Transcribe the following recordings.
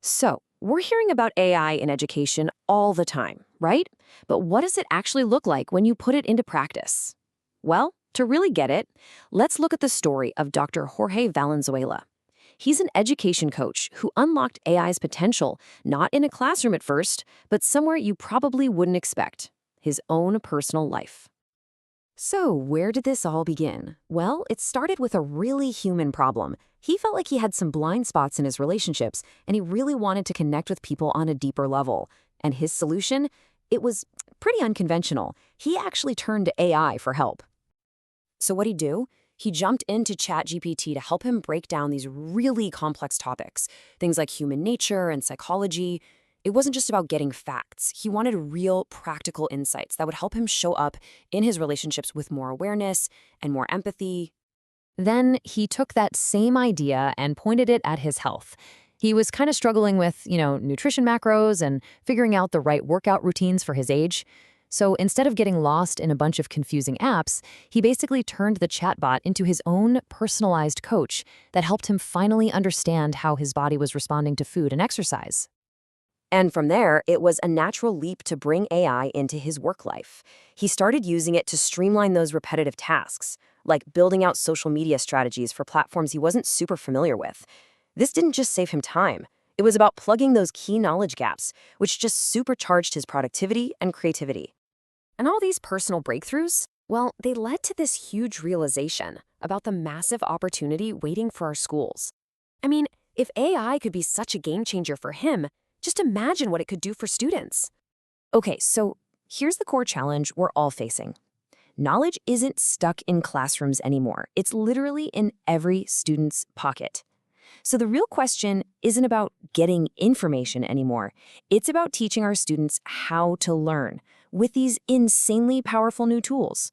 So, we're hearing about AI in education all the time, right? But what does it actually look like when you put it into practice? Well, to really get it, let's look at the story of Dr. Jorge Valenzuela. He's an education coach who unlocked AI's potential not in a classroom at first, but somewhere you probably wouldn't expect: his own personal life. So, where did this all begin? Well, it started with a really human problem. He felt like he had some blind spots in his relationships, and he really wanted to connect with people on a deeper level. And his solution? It was pretty unconventional. He actually turned to AI for help. So what'd he do? He jumped into ChatGPT to help him break down these really complex topics, things like human nature and psychology. It wasn't just about getting facts. He wanted real, practical insights that would help him show up in his relationships with more awareness and more empathy. Then he took that same idea and pointed it at his health. He was kind of struggling with, nutrition macros and figuring out the right workout routines for his age. So instead of getting lost in a bunch of confusing apps, he basically turned the chatbot into his own personalized coach that helped him finally understand how his body was responding to food and exercise. And from there, it was a natural leap to bring AI into his work life. He started using it to streamline those repetitive tasks, like building out social media strategies for platforms he wasn't super familiar with. This didn't just save him time. It was about plugging those key knowledge gaps, which just supercharged his productivity and creativity. And all these personal breakthroughs, well, they led to this huge realization about the massive opportunity waiting for our schools. I mean, if AI could be such a game changer for him, just imagine what it could do for students. Okay, so here's the core challenge we're all facing. Knowledge isn't stuck in classrooms anymore. It's literally in every student's pocket. So the real question isn't about getting information anymore. It's about teaching our students how to learn with these insanely powerful new tools.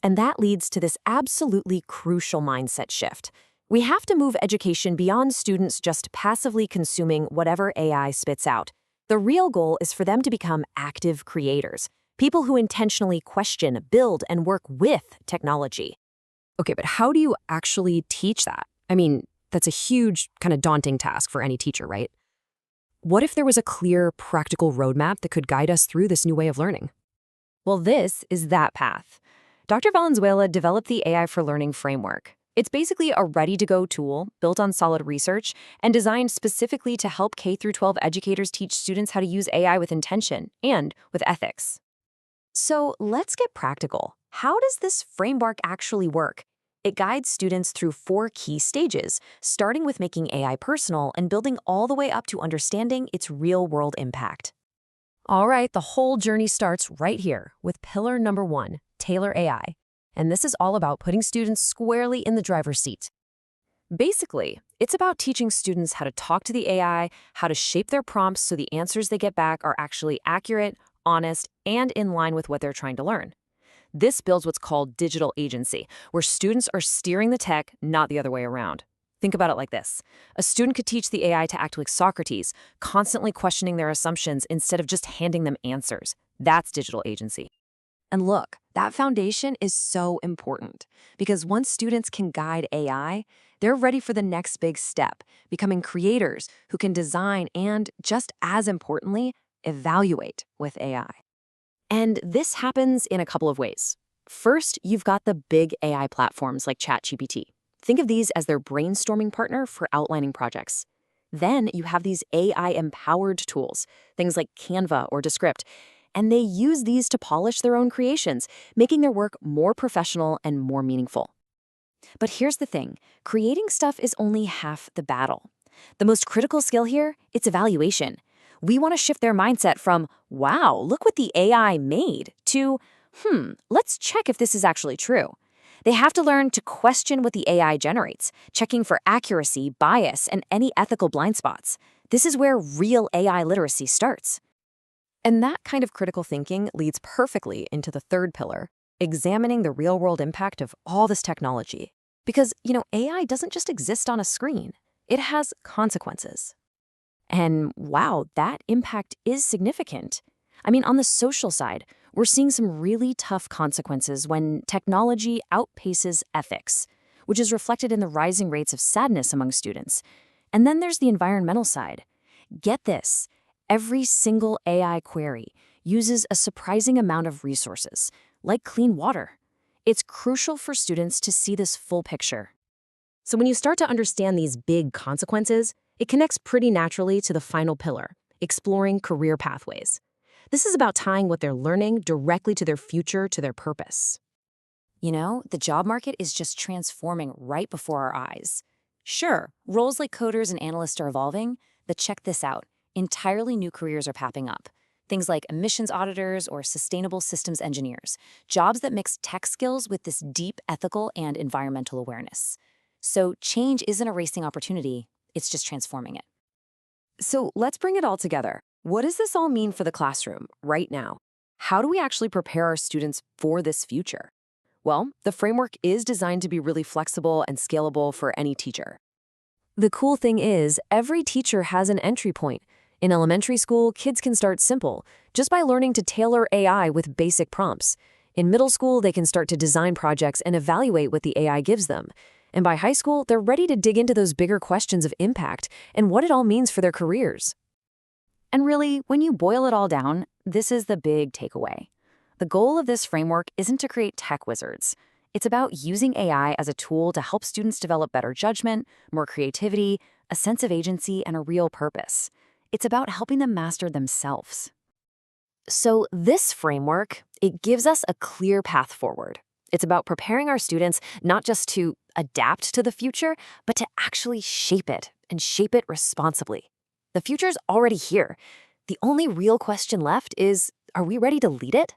And that leads to this absolutely crucial mindset shift. We have to move education beyond students just passively consuming whatever AI spits out. The real goal is for them to become active creators, people who intentionally question, build, and work with technology. Okay, but how do you actually teach that? I mean, that's a huge, kind of daunting task for any teacher, right? What if there was a clear, practical roadmap that could guide us through this new way of learning? Well, this is that path. Dr. Valenzuela developed the AI for Learning framework. It's basically a ready-to-go tool built on solid research and designed specifically to help K-12 educators teach students how to use AI with intention and with ethics. So let's get practical. How does this framework actually work? It guides students through 4 key stages, starting with making AI personal and building all the way up to understanding its real-world impact. All right, the whole journey starts right here with pillar number 1, Tailor AI. And this is all about putting students squarely in the driver's seat. Basically, it's about teaching students how to talk to the AI, how to shape their prompts so the answers they get back are actually accurate, honest, and in line with what they're trying to learn. This builds what's called digital agency, where students are steering the tech, not the other way around. Think about it like this. A student could teach the AI to act like Socrates, constantly questioning their assumptions instead of just handing them answers. That's digital agency. And look, that foundation is so important because once students can guide AI, they're ready for the next big step, becoming creators who can design and, just as importantly, evaluate with AI. And this happens in a couple of ways. First, you've got the big AI platforms like ChatGPT. Think of these as their brainstorming partner for outlining projects. Then you have these AI-empowered tools, things like Canva or Descript, and they use these to polish their own creations, making their work more professional and more meaningful. But here's the thing, creating stuff is only half the battle. The most critical skill here, it's evaluation. We want to shift their mindset from, wow, look what the AI made, to, let's check if this is actually true. They have to learn to question what the AI generates, checking for accuracy, bias, and any ethical blind spots. This is where real AI literacy starts. And that kind of critical thinking leads perfectly into the third pillar, examining the real-world impact of all this technology. Because, AI doesn't just exist on a screen. It has consequences. And wow, that impact is significant. I mean, on the social side, we're seeing some really tough consequences when technology outpaces ethics, which is reflected in the rising rates of sadness among students. And then there's the environmental side. Get this, every single AI query uses a surprising amount of resources, like clean water. It's crucial for students to see this full picture. So when you start to understand these big consequences, it connects pretty naturally to the final pillar, exploring career pathways. This is about tying what they're learning directly to their future, to their purpose. You know, the job market is just transforming right before our eyes. Sure, roles like coders and analysts are evolving, but check this out. Entirely new careers are popping up. Things like emissions auditors or sustainable systems engineers, jobs that mix tech skills with this deep ethical and environmental awareness. So change isn't erasing opportunity, it's just transforming it. So let's bring it all together. What does this all mean for the classroom right now? How do we actually prepare our students for this future? Well, the framework is designed to be really flexible and scalable for any teacher. The cool thing is, every teacher has an entry point. In elementary school, kids can start simple, just by learning to tailor AI with basic prompts. In middle school, they can start to design projects and evaluate what the AI gives them. And by high school, they're ready to dig into those bigger questions of impact and what it all means for their careers. And really, when you boil it all down, this is the big takeaway. The goal of this framework isn't to create tech wizards. It's about using AI as a tool to help students develop better judgment, more creativity, a sense of agency, and a real purpose. It's about helping them master themselves. So this framework, it gives us a clear path forward. It's about preparing our students not just to adapt to the future, but to actually shape it and shape it responsibly. The future's already here. The only real question left is, are we ready to lead it?